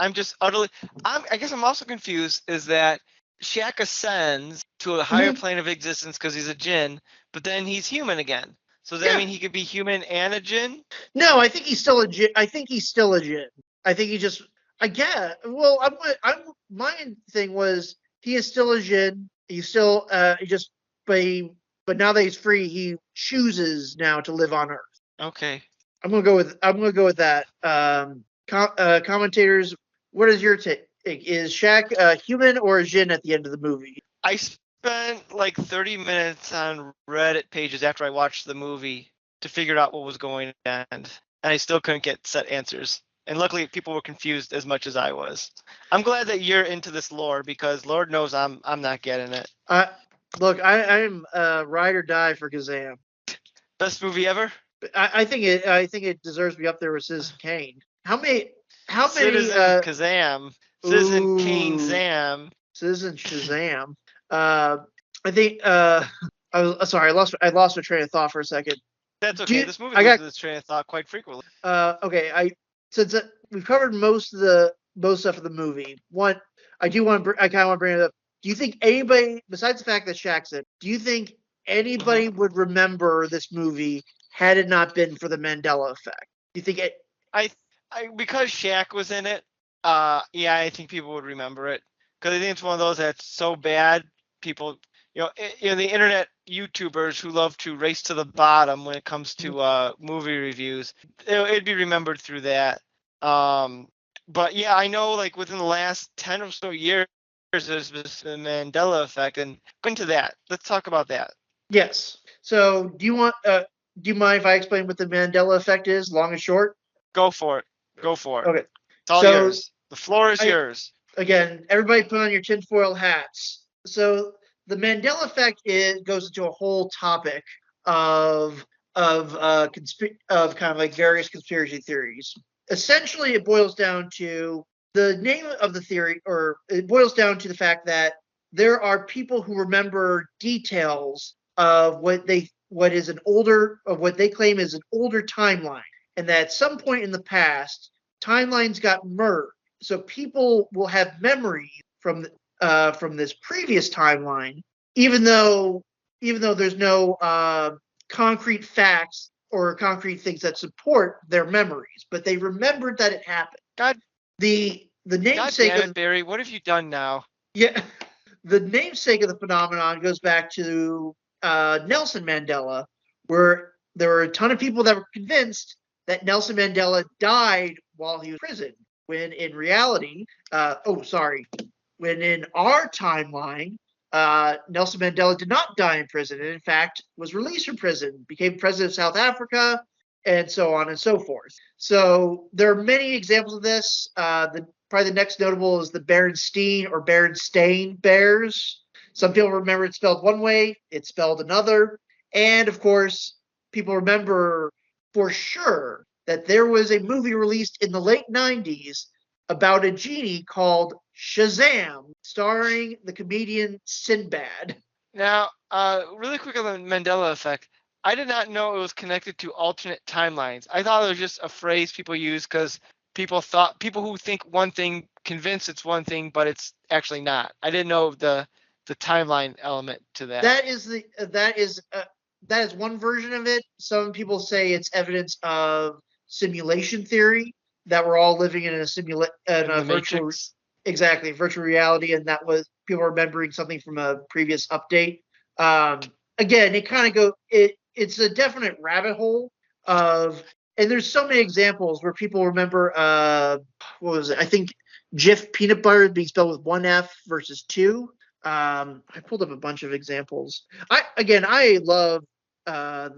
I'm just utterly. I guess I'm also confused. Is that Shaq ascends to a higher plane of existence because he's a Jinn, but then he's human again. So does that mean he could be human and a Jinn? No, I think he's still a Jinn. I think he's still a Jinn. I think he just. I guess. Well, my thing was he is still a Jinn. He's still but now that he's free, he chooses now to live on Earth. Okay. I'm gonna go with that. Commentators, what is your take? Is Shaq human or a Jin at the end of the movie? I spent like 30 minutes on Reddit pages after I watched the movie to figure out what was going on, and I still couldn't get set answers. And luckily, people were confused as much as I was. I'm glad that you're into this lore because Lord knows I'm not getting it. Look, I'm ride or die for Kazam. Best movie ever? I think it deserves to be up there with Citizen Kane. How many Citizen Kazam. Citizen Kane ooh Zam. Citizen Shazam. Uh, I think I was sorry. I lost my train of thought for a second. That's Do okay. you, This movie I got loses its train of thought quite frequently. okay. I since we've covered most stuff of the movie. One, I kind of want to bring it up. Do you think anybody, besides the fact that Shaq's in, do you think Mhm. anybody would remember this movie had it not been for the Mandela effect? Do you think it? I, because Shaq was in it. Yeah, I think people would remember it because I think it's one of those that's so bad. People, the internet YouTubers who love to race to the bottom when it comes to movie reviews, it'd be remembered through that. Um, but yeah, I know like within the last 10 or so years, there's this Mandela effect, and go into that. Let's talk about that. Yes. So, do you mind if I explain what the Mandela effect is, long and short? Go for it. Go for it. Okay. It's all So, yours. The floor is I yours. again, everybody put on your tinfoil hats. So, the Mandela effect goes into a whole topic of of kind of like various conspiracy theories. Essentially, it boils down to the name of the theory, or it boils down to the fact that there are people who remember details of what they claim is an older timeline, and that at some point in the past, timelines got merged. So people will have memories from this previous timeline, even though there's no concrete facts or concrete things that support their memories, but they remembered that it happened. God, The God namesake damn of it, Barry. What have you done now? yeah the namesake of the phenomenon goes back to Nelson Mandela, where there were a ton of people that were convinced that Nelson Mandela died while he was in prison, when in reality, when in our timeline, Nelson Mandela did not die in prison, and in fact was released from prison, became president of South Africa, and so on and so forth. So there are many examples of this. Probably the next notable is the Berenstein or Berenstain Bears. Some people remember it spelled one way, it's spelled another. And of course, people remember for sure that there was a movie released in the late 90s about a genie called Shazam, starring the comedian Sinbad. Now, really quick on the Mandela effect. I did not know it was connected to alternate timelines. I thought it was just a phrase people use because people who think one thing convince it's one thing, but it's actually not. I didn't know the timeline element to that. That is the that is one version of it. Some people say it's evidence of simulation theory, that we're all living in In a the virtual Matrix. exactly virtual reality, and that was people remembering something from a previous update. Um, Again, it's a definite rabbit hole of, and there's so many examples where people remember what was it? I think Jif peanut butter being spelled with one F versus two. I pulled up a bunch of examples. I love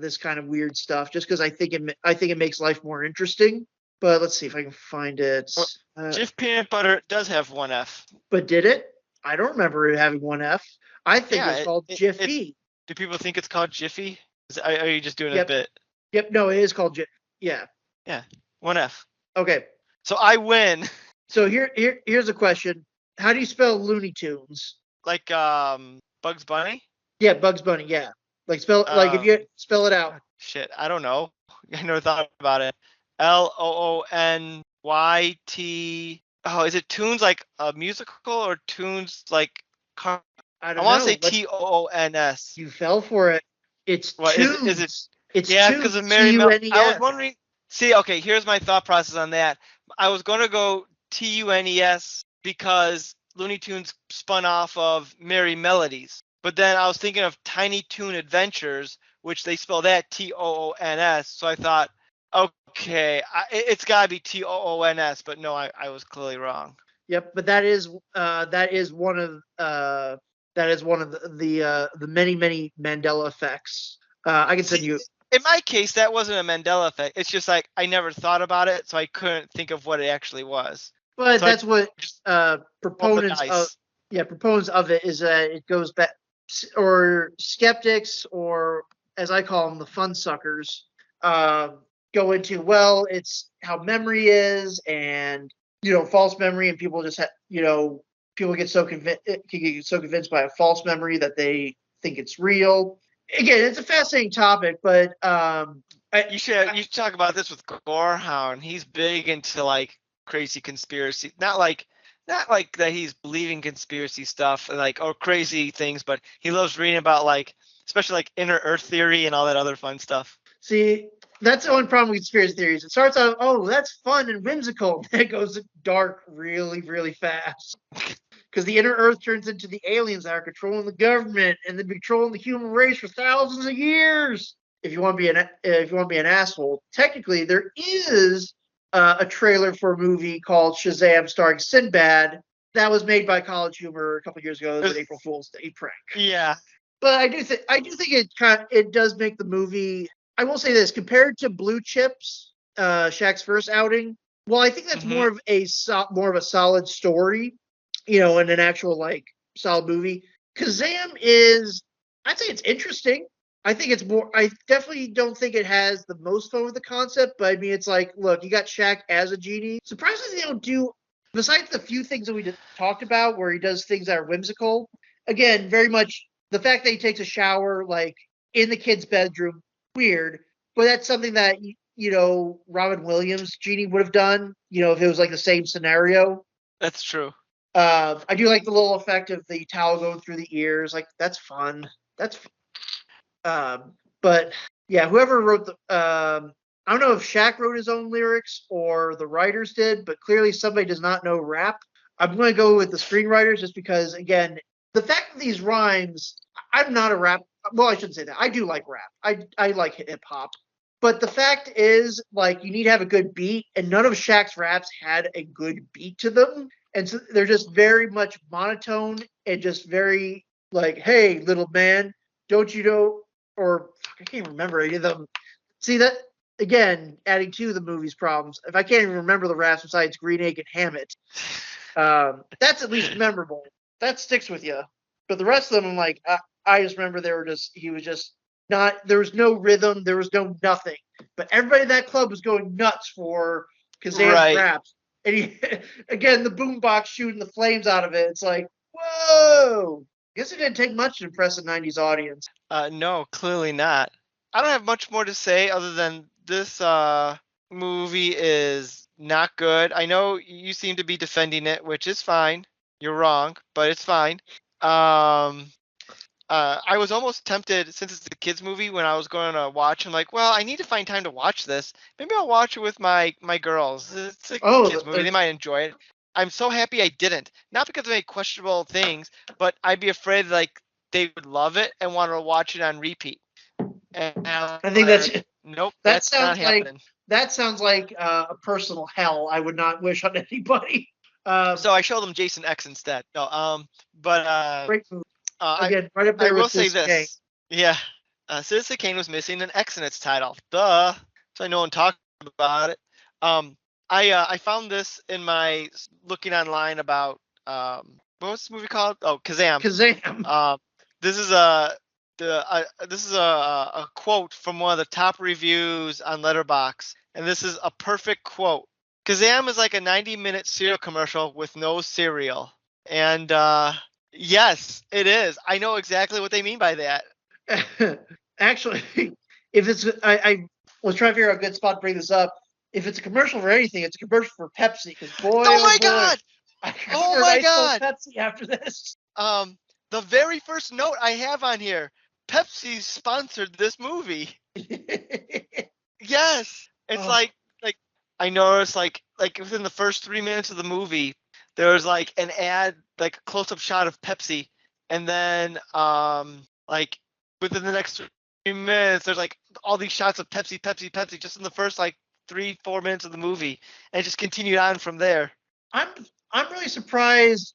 this kind of weird stuff just because I think it makes life more interesting. But let's see if I can find it. Well, Uh, Jif peanut butter does have one F. but did it? I don't remember it having one F. I think it Yeah, was called it's. Jiffy. Do people think it's called Jiffy? Are you just doing a Yep. bit? Yep. No, it is called Jiff. Yeah. Yeah, one F. Okay. So I win. So here's a question. How do you spell Looney Tunes? Like Bugs Bunny. Yeah, Bugs Bunny. Yeah. Like if you Um, spell it out. God, shit, I don't know. I never thought about it. Lonyt. Oh, is it tunes like a musical or tunes like car? I I don't want to say know. Tons. You fell for it. It's What is it? Is it? Tunes. It's Yeah, because of Tunes. Mary Mel. I was Tunes. wondering. See, okay, here's my thought process on that. I was gonna go Tunes because Looney Tunes spun off of Merry Melodies, but then I was thinking of Tiny Toon Adventures, which they spell that Tons. So I thought, Okay, it's got to be Toons, but no, I was clearly wrong. Yep, but that is one of the many Mandela effects. I can send See, you. in my case, that wasn't a Mandela effect. It's just like I never thought about it, so I couldn't think of what it actually was. But So I that's what just rolled the proponents of dice. proponents of it is that it goes back, or skeptics, or as I call them, the fun suckers, uh, go into, well, it's how memory is, and false memory, and people just people get so convinced can get so convinced by a false memory that they think it's real. Again, it's a fascinating topic, but I, You should talk about this with Gorehound. He's big into like crazy conspiracy, not like that he's believing conspiracy stuff like or crazy things, but he loves reading about like especially like inner Earth theory and all that other fun stuff. See, that's the only problem with conspiracy theories. It starts out, oh, that's fun and whimsical. Then it goes dark really fast. Because the inner Earth turns into the aliens that are controlling the government and they've been controlling the human race for thousands of years. If you want to be an asshole, technically there is a trailer for a movie called Shazam starring Sinbad that was made by College Humor a couple years ago as an April Fool's Day prank. Yeah. But I do think it does make the movie. I will say this, compared to Blue Chips, Shaq's first outing. Well, I think that's Hmm. more of a solid story, and an actual like solid movie. Kazam is, I'd say it's interesting. I think it's more. I definitely don't think it has the most fun with the concept, but I mean, it's like, look, you got Shaq as a genie. Surprisingly, they don't do, besides the few things that we talked about, where he does things that are whimsical. Again, very much the fact that he takes a shower like in the kid's bedroom, weird, but that's something that Robin Williams genie would have done, if it was like the same scenario. That's true. I do like the little effect of the towel going through the ears. Like, that's fun. That's but yeah, whoever wrote I don't know if Shaq wrote his own lyrics or the writers did, but clearly somebody does not know rap. I'm going to go with the screenwriters just because, again, the fact that these rhymes, I'm not a rap. Well, I shouldn't say that. I do like rap. I like hip hop. But the fact is, like, you need to have a good beat, and none of Shaq's raps had a good beat to them. And so they're just very much monotone and just very like, hey, little man, don't you know? Or fuck, I can't remember any of them. See that again, adding to the movie's problems. If I can't even remember the raps besides Green Egg and Hammett, that's at least memorable. That sticks with you. But the rest of them, I'm like, I just remember he was just not. There was no rhythm. There was no nothing. But everybody in that club was going nuts for Kazam's Right. raps. And again, the boombox shooting the flames out of it. It's like, whoa. I guess it didn't take much to impress a '90s audience. No, clearly not. I don't have much more to say other than this movie is not good. I know you seem to be defending it, which is fine. You're wrong, but it's fine. Um, I was almost tempted since it's a kids movie when I was going to watch. I'm like, well, I need to find time to watch this. Maybe I'll watch it with my girls. It's a Oh, kids movie; they might enjoy it. I'm so happy I didn't. Not because of any questionable things, but I'd be afraid like they would love it and want to watch it on repeat. And I'm I think like, nope, that that's not sounds like happening. a personal hell I would not wish on anybody. So I showed them Jason X instead. No, but Great movie. uh, Again, right up I there will with say Citizen Kane. this. Yeah, Citizen Kane was missing an X in its title. Duh. So no one talked about it. Um, I found this in my looking online about what was this movie called? Oh, Kazam. Kazam. Um, this is a this is a quote from one of the top reviews on Letterbox, and this is a perfect quote. Kazam is like a 90-minute cereal commercial with no cereal, and yes, it is. I know exactly what they mean by that. Actually, if it's I was trying to figure out a good spot to bring this up. If it's a commercial for anything, it's a commercial for Pepsi. Because boy, Oh oh my boy, god! I Oh ordered my ice cold god! Pepsi after this. The very first note I have on here, Pepsi sponsored this movie. Yes, it's Oh, like I noticed like within the first 3 minutes of the movie, there was like an ad, like a close-up shot of Pepsi, and then like within the next 3 minutes, there's like all these shots of Pepsi, Pepsi, Pepsi, just in the first like 3-4 minutes of the movie, and it just continued on from there. I'm I'm really surprised.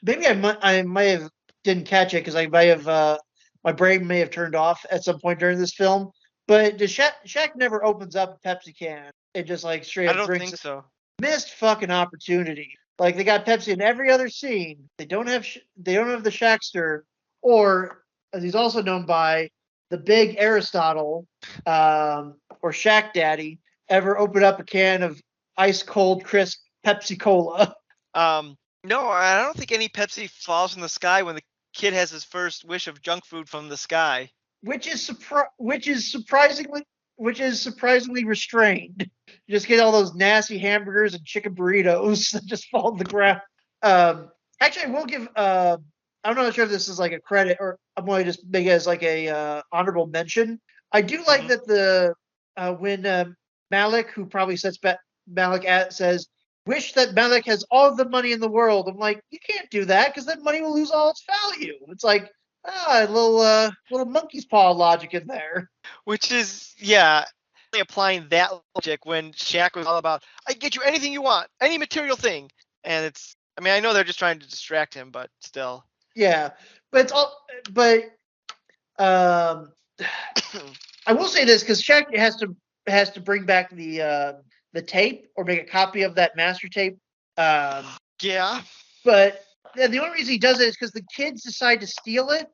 Maybe I might have didn't catch it because I might have my brain may have turned off at some point during this film. But the Shaq never opens up a Pepsi can and just like straight I up don't drinks think it. so. Missed fucking opportunity. Like they got Pepsi in every other scene. They don't have the Shackster, or as he's also known by, the big Aristotle, or Shack Daddy, ever open up a can of ice cold crisp Pepsi Cola. No, I don't think any Pepsi falls from the sky when the kid has his first wish of junk food from the sky. Which is surprisingly restrained. You just get all those nasty hamburgers and chicken burritos that just fall to the ground. Um, Actually, I will give. I'm not sure if this is like a credit or I'm going to just make it as like a honorable mention. I do like Hmm. that the when Malik, who probably sets Malik at, says, "Wish that Malik has all the money in the world." I'm like, you can't do that because then money will lose all its value. It's like a little monkey's paw logic in there. Which is, yeah, applying that logic when Shaq was all about, I can get you anything you want, any material thing. And it's, I mean, I know they're just trying to distract him, but still. Yeah, but it's all. But um, I will say this because Shaq has to bring back the tape or make a copy of that master tape. Um, Yeah. but the only reason he does it is because the kids decide to steal it.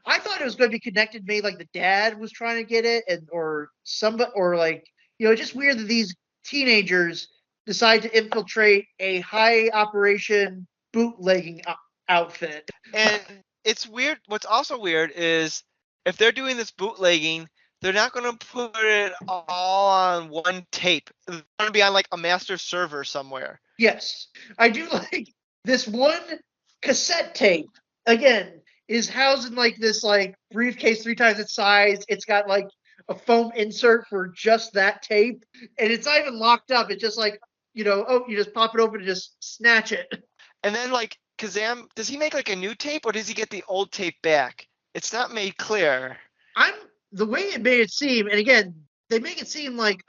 I thought it was going to be connected, maybe like the dad was trying to get it, and or somebody, or like just weird that these teenagers decide to infiltrate a high operation bootlegging outfit. And it's weird. What's also weird is if they're doing this bootlegging, they're not going to put it all on one tape. It's going to be on like a master server somewhere. Yes, I do like this one cassette tape. Again, is housed in like this like briefcase three times its size. It's got like a foam insert for just that tape, and it's not even locked up. It's just like oh, you just pop it open and just snatch it. And then like Kazam, does he make like a new tape or does he get the old tape back? It's not made clear. I'm the way it made it seem, and again, they make it seem like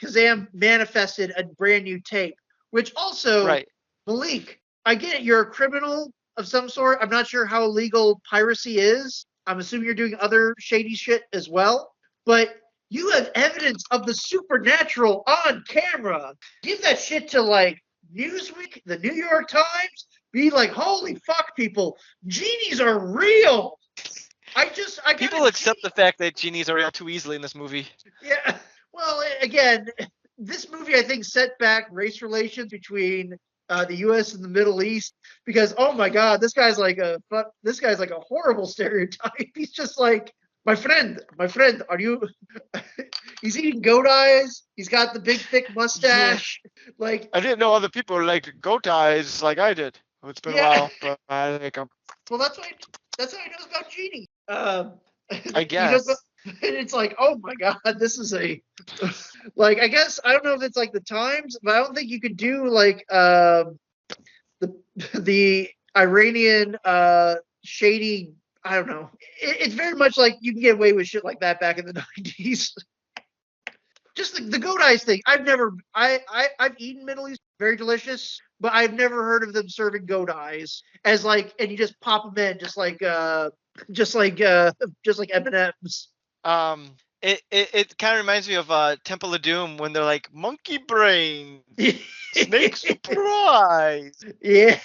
Kazam manifested a brand new tape, which also Right. Malik, I get it, you're a criminal of some sort. I'm not sure how illegal piracy is. I'm assuming you're doing other shady shit as well, but you have evidence of the supernatural on camera. Give that shit to like Newsweek, the New York Times. Be like, holy fuck, people, genies are real. I got People a accept the fact that genies are real too easily in this movie. yeah. Well, again, this movie I think set back race relations between the U.S. and the Middle East because oh my God, this guy's like a horrible stereotype. He's just like my friend, are you? He's eating goat eyes. He's got the big thick Yeah. mustache. Like I didn't know other people like goat eyes like I did. It's been a yeah. while, but I like them. Well, that's what he knows about Genie. I He knows about, guess. and it's like, oh my God, this is a like. I guess I don't know if it's like the times, but I don't think you could do like the the Iranian shady. I don't know. It's very much like you can get away with shit like that back in the 90s. Just the goat eyes thing. I've eaten Middle East, very delicious, but I've never heard of them serving goat eyes as like, and you just pop them in, just like just like M&Ms. It kind of reminds me of Temple of Doom when they're like monkey brain, snake surprise. Yeah.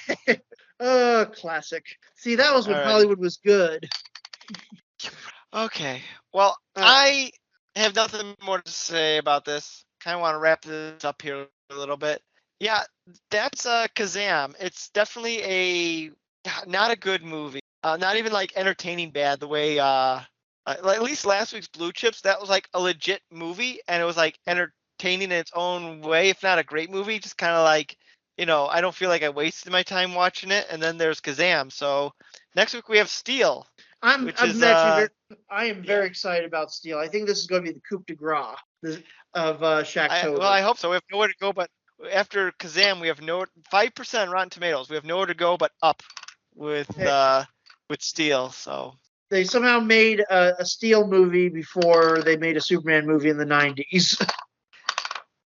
Classic. See, that was when Alrighty. Hollywood was good. Okay. Well, Uh, I have nothing more to say about this. Kind of want to wrap this up here a little bit. Yeah, that's Kazam. It's definitely not a good movie. Not even like entertaining bad the way like, at least last week's Blue Chips, that was like a legit movie and it was like entertaining in its own way, if not a great movie, just kind of like, I don't feel like I wasted my time watching it. And then there's Kazam. So next week we have Steel, which is I am yeah. very excited about Steel. I think this is going to be the coup de grace of Well, Shaqtober. I hope so. We have nowhere to go but after Kazam, we have no 5% Rotten Tomatoes. We have nowhere to go but up with Steel. So They somehow made a Steel movie before they made a Superman movie in the 90s.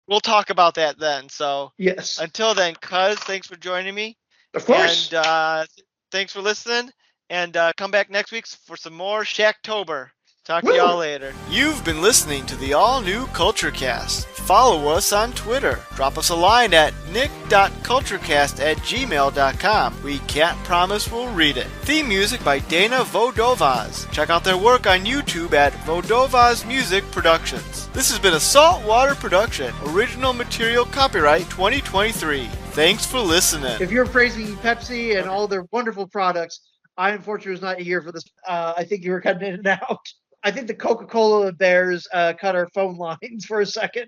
we'll talk about that then. So Yes, until then, Cuz, thanks for joining me, of and course. thanks for listening. And come back next week for some more Shaqtober. Talk to y'all Woo! later. You've been listening to the all-new CultureCast. Follow us on Twitter. Drop us a line at nick.culturecast@gmail.com. We can't promise we'll read it. Theme music by Dana Vodovaz. Check out their work on YouTube at Vodovaz Music Productions. This has been a Saltwater production. Original material copyright 2023. Thanks for listening. If you're praising Pepsi and all their wonderful products, I unfortunately was not here for this. I think you were cutting in and out. I think the Coca-Cola Bears cut our phone lines for a second.